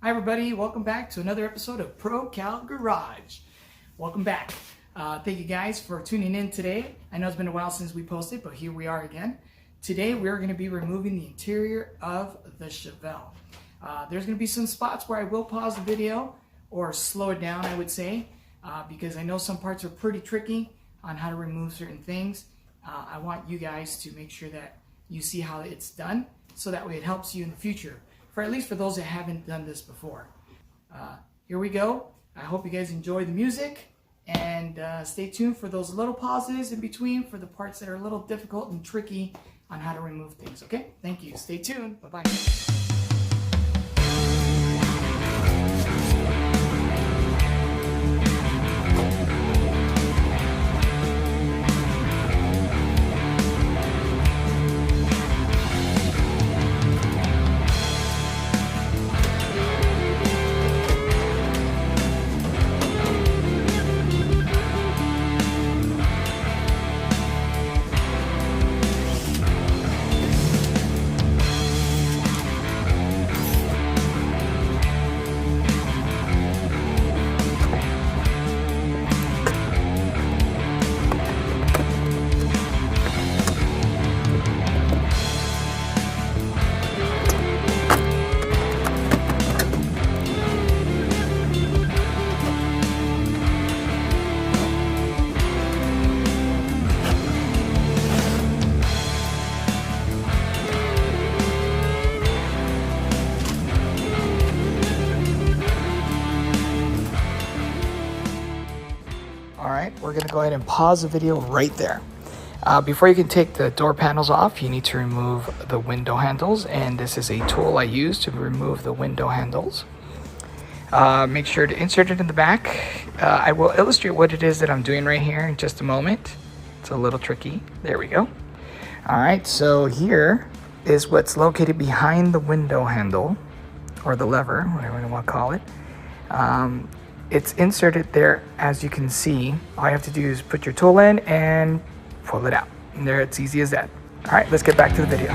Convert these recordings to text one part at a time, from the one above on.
Hi everybody, welcome back to another episode of Pro Cal Garage. Welcome back. Thank you guys for tuning in today. I know it's been a while since we posted, but here we are again. Today we're going to be removing the interior of the Chevelle. There's going to be some spots where I will pause the video or slow it down, I would say, because I know some parts are pretty tricky on how to remove certain things. I want you guys to make sure that you see how it's done, so that way it helps you in the future, for at least for those that haven't done this before. Here we go. I hope you guys enjoy the music, and stay tuned for those little pauses in between for the parts that are a little difficult and tricky on how to remove things. Okay, thank you. Stay tuned. Bye-bye. Alright, we're going to go ahead and pause the video right there. Before you can take the door panels off, you need to remove the window handles, and this is a tool I use to remove the window handles. Make sure to insert it in the back. I will illustrate what it is that I'm doing right here in just a moment. It's a little tricky. There we go. Alright, so here is what's located behind the window handle, or the lever, whatever you want to call it. It's inserted there, as you can see. All you have to do is put your tool in and pull it out. And there, it's easy as that. All right, let's get back to the video.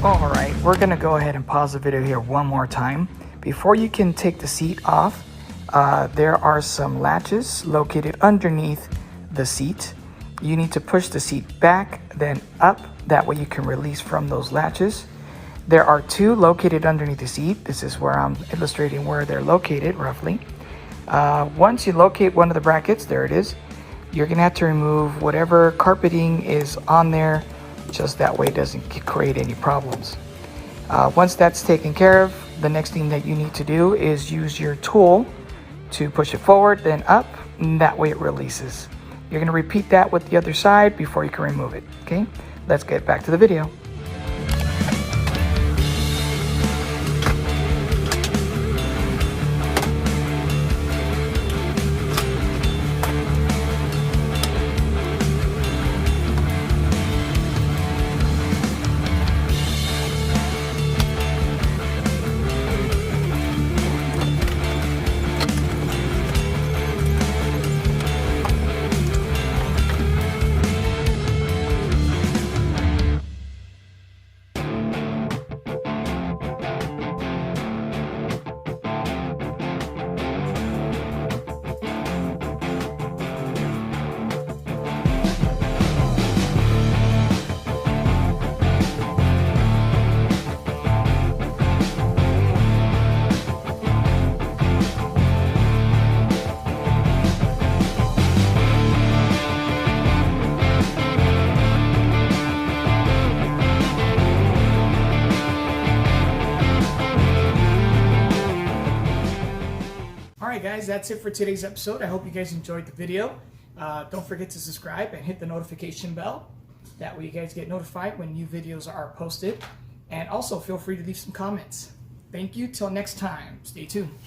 Alright, we're going to go ahead and pause the video here one more time. Before you can take the seat off, there are some latches located underneath the seat. You need to push the seat back, then up. That way you can release from those latches. There are two located underneath the seat. This is where I'm illustrating where they're located roughly. Once you locate one of the brackets, there it is, you're going to have to remove whatever carpeting is on there, just that way it doesn't create any problems. Once that's taken care of, the next thing that you need to do is use your tool to push it forward, then up, and that way it releases. You're going to repeat that with the other side before you can remove it. Okay, let's get back to the video. right, guys, that's it for today's episode. I hope you guys enjoyed the video. Don't forget to subscribe and hit the notification bell. That way you guys get notified when new videos are posted. And also feel free to leave some comments. Thank you. Till next time. Stay tuned.